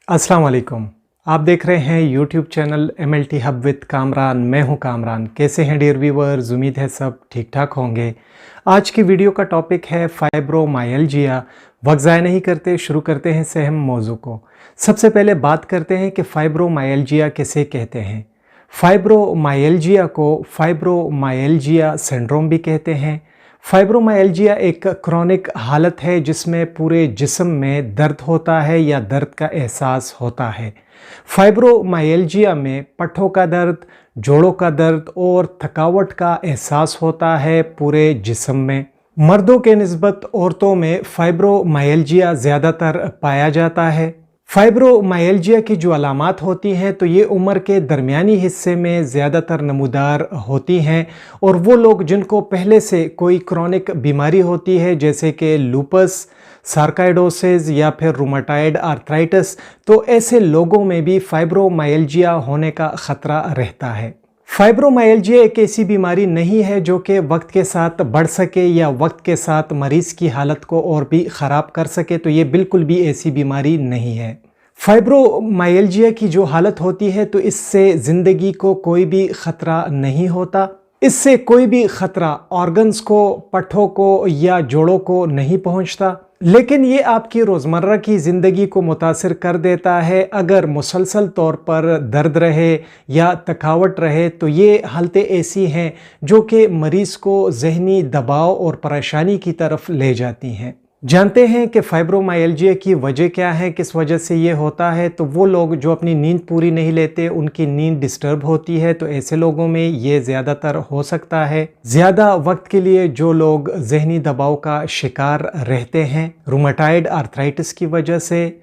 अस्सलाम वालेकुम। आप देख रहे हैं YouTube channel MLT hub with Kamran. मैं हूं कामरान। कैसे हैं डियर व्यूअर्स? उम्मीद है सब ठीक ठाक होंगे। आज की वीडियो का टॉपिक है फाइब्रोमाइल्जिया। वक्त ज़ाया नहीं करते, शुरू करते हैं से अहम मौजू को। सबसे पहले बात करते हैं कि फाइब्रोमाइल्जिया किसे कहते हैं। फाइब्रोमाइल्जिया को फाइब्रोमाइल्जिया सिंड्रोम भी कहते हैं। फाइब्रोमाइल्जिया एक क्रॉनिक हालत है जिसमें पूरे जिस्म में दर्द होता है या दर्द का एहसास होता है। फाइब्रोमाइल्जिया में पट्ठों का दर्द, जोड़ों का दर्द और थकावट का एहसास होता है पूरे जिस्म में। मर्दों के निस्बत औरतों में फाइब्रोमाइल्जिया ज़्यादातर पाया जाता है। फाइब्रोमाइल्जिया की जो अलामात होती हैं तो ये उम्र के दरमियानी हिस्से में ज़्यादातर नमूदार होती हैं, और वो लोग जिनको पहले से कोई क्रॉनिक बीमारी होती है जैसे कि लूपस, सार्काइडोसिस या फिर रूमेटॉइड आर्थराइटिस, तो ऐसे लोगों में भी फाइब्रोमाइल्जिया होने का ख़तरा रहता है। फाइब्रोमाइल्जिया एक ऐसी बीमारी नहीं है जो कि वक्त के साथ बढ़ सके या वक्त के साथ मरीज़ की हालत को और भी ख़राब कर सके, तो ये बिल्कुल भी ऐसी बीमारी नहीं है। फाइब्रोमाइल्जिया की जो हालत होती है तो इससे ज़िंदगी को कोई भी ख़तरा नहीं होता। इससे कोई भी ख़तरा ऑर्गन्स को, पट्ठों को या जोड़ों को नहीं पहुंचता, लेकिन ये आपकी रोज़मर्रा की ज़िंदगी को मुतासिर कर देता है। अगर मुसलसल तौर पर दर्द रहे या थकावट रहे तो ये हालतें ऐसी हैं जो कि मरीज़ को ज़हनी दबाव और परेशानी की तरफ ले जाती हैं। जानते हैं कि फाइब्रोमाइल्जिया की वजह क्या है, किस वजह से ये होता है। तो वो लोग जो अपनी नींद पूरी नहीं लेते, उनकी नींद डिस्टर्ब होती है, तो ऐसे लोगों में ये ज़्यादातर हो सकता है। ज़्यादा वक्त के लिए जो लोग जहनी दबाव का शिकार रहते हैं, रूमेटॉइड आर्थराइटिस की वजह से,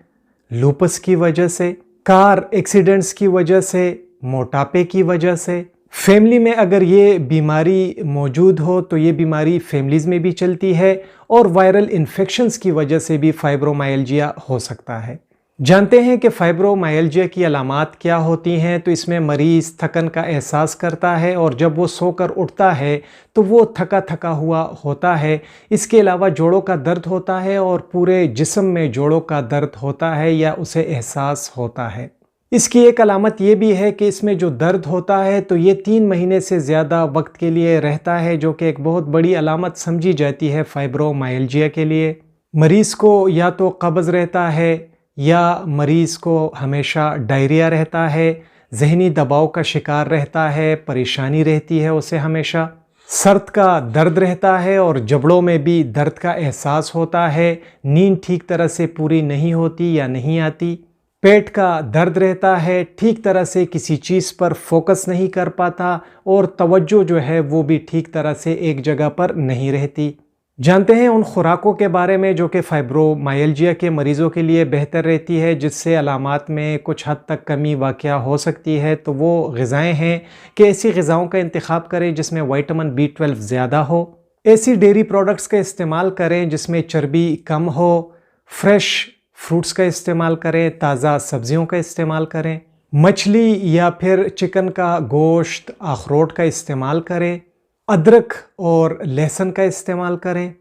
लूपस की वजह से, कार एक्सीडेंट्स की वजह से, मोटापे की वजह से, फैमिली में अगर ये बीमारी मौजूद हो तो ये बीमारी फैमिलीज़ में भी चलती है, और वायरल इन्फेक्शंस की वजह से भी फाइब्रोमाइल्जिया हो सकता है। जानते हैं कि फाइब्रोमाइल्जिया की अलामात क्या होती हैं। तो इसमें मरीज़ थकन का एहसास करता है, और जब वो सोकर उठता है तो वो थका थका हुआ होता है। इसके अलावा जोड़ों का दर्द होता है, और पूरे जिस्म में जोड़ों का दर्द होता है या उसे एहसास होता है। इसकी एक अलामत ये भी है कि इसमें जो दर्द होता है तो ये 3 महीने से ज़्यादा वक्त के लिए रहता है, जो कि एक बहुत बड़ी अलामत समझी जाती है फाइब्रोमाइल्जिया के लिए। मरीज़ को या तो कब्ज़ रहता है या मरीज़ को हमेशा डायरिया रहता है, जहनी दबाव का शिकार रहता है, परेशानी रहती है उसे हमेशा, सर्द का दर्द रहता है और जबड़ों में भी दर्द का एहसास होता है, नींद ठीक तरह से पूरी नहीं होती या नहीं आती, पेट का दर्द रहता है, ठीक तरह से किसी चीज़ पर फोकस नहीं कर पाता, और तवज्जो जो है वो भी ठीक तरह से एक जगह पर नहीं रहती। जानते हैं उन खुराकों के बारे में जो कि फाइब्रोमाइल्जिया के मरीज़ों के लिए बेहतर रहती है, जिससे अलामात में कुछ हद तक कमी वाक़या हो सकती है। तो वो ग़िज़ाएँ हैं कि ऐसी ग़िज़ाओं का इंतखाब करें जिसमें विटामिन B12 ज़्यादा हो, ऐसी डेयरी प्रोडक्ट्स का इस्तेमाल करें जिसमें चर्बी कम हो, फ्रेश फ्रूट्स का इस्तेमाल करें, ताज़ा सब्जियों का इस्तेमाल करें, मछली या फिर चिकन का गोश्त, अखरोट का इस्तेमाल करें, अदरक और लहसुन का इस्तेमाल करें,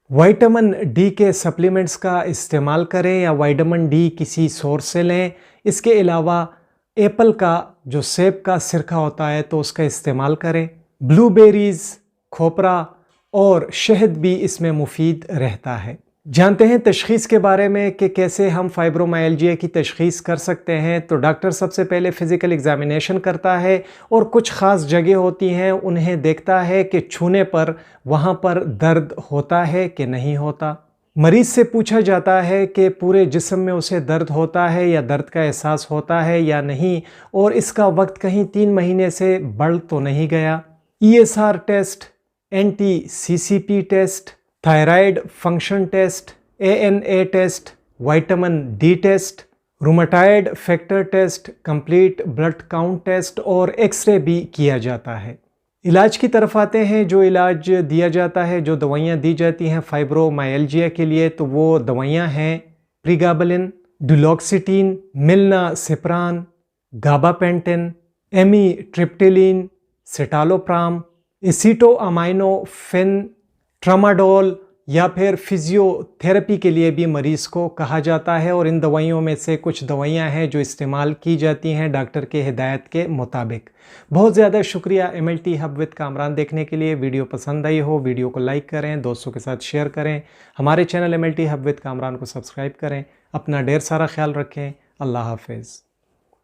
विटामिन D के सप्लीमेंट्स का इस्तेमाल करें या विटामिन D किसी सोर्स से लें। इसके अलावा एप्पल का जो सेब का सिरका होता है तो उसका इस्तेमाल करें। ब्लूबेरीज़, खोपरा और शहद भी इसमें मुफीद रहता है। जानते हैं तशख़ीस के बारे में कि कैसे हम फाइब्रोमाइल्जिया की तशख़ीस कर सकते हैं। तो डॉक्टर सबसे पहले फ़िज़िकल एग्ज़ामिनेशन करता है, और कुछ ख़ास जगह होती हैं उन्हें देखता है कि छूने पर वहाँ पर दर्द होता है कि नहीं होता। मरीज़ से पूछा जाता है कि पूरे जिस्म में उसे दर्द होता है या दर्द का एहसास होता है या नहीं, और इसका वक्त कहीं 3 महीने से बढ़ तो नहीं गया। ESR test, NT-CCP test, thyroid function test, ANA test, vitamin D test, rheumatoid factor test, complete blood count test और एक्सरे भी किया जाता है। इलाज की तरफ आते हैं। जो इलाज दिया जाता है, जो दवाइयाँ दी जाती हैं फाइब्रोमाइल्जिया के लिए, तो वो दवाइयाँ हैं प्रीगाबलिन, डुलोक्सिटीन, मिलनासिप्रान, गाबापेंटिन, एमीट्रिप्टिलिन, सिटालोप्राम, एसीटोअमाइनोफेन, ट्रामाडोल या फिर फिजियोथेरेपी के लिए भी मरीज़ को कहा जाता है। और इन दवाइयों में से कुछ दवाइयां हैं जो इस्तेमाल की जाती हैं डॉक्टर के हिदायत के मुताबिक। बहुत ज़्यादा शुक्रिया MLT हब विद कामरान देखने के लिए। वीडियो पसंद आई हो वीडियो को लाइक करें, दोस्तों के साथ शेयर करें, हमारे channel MLT hub with Kamran को सब्सक्राइब करें। अपना ढेर सारा ख्याल रखें। अल्लाह हाफिज़।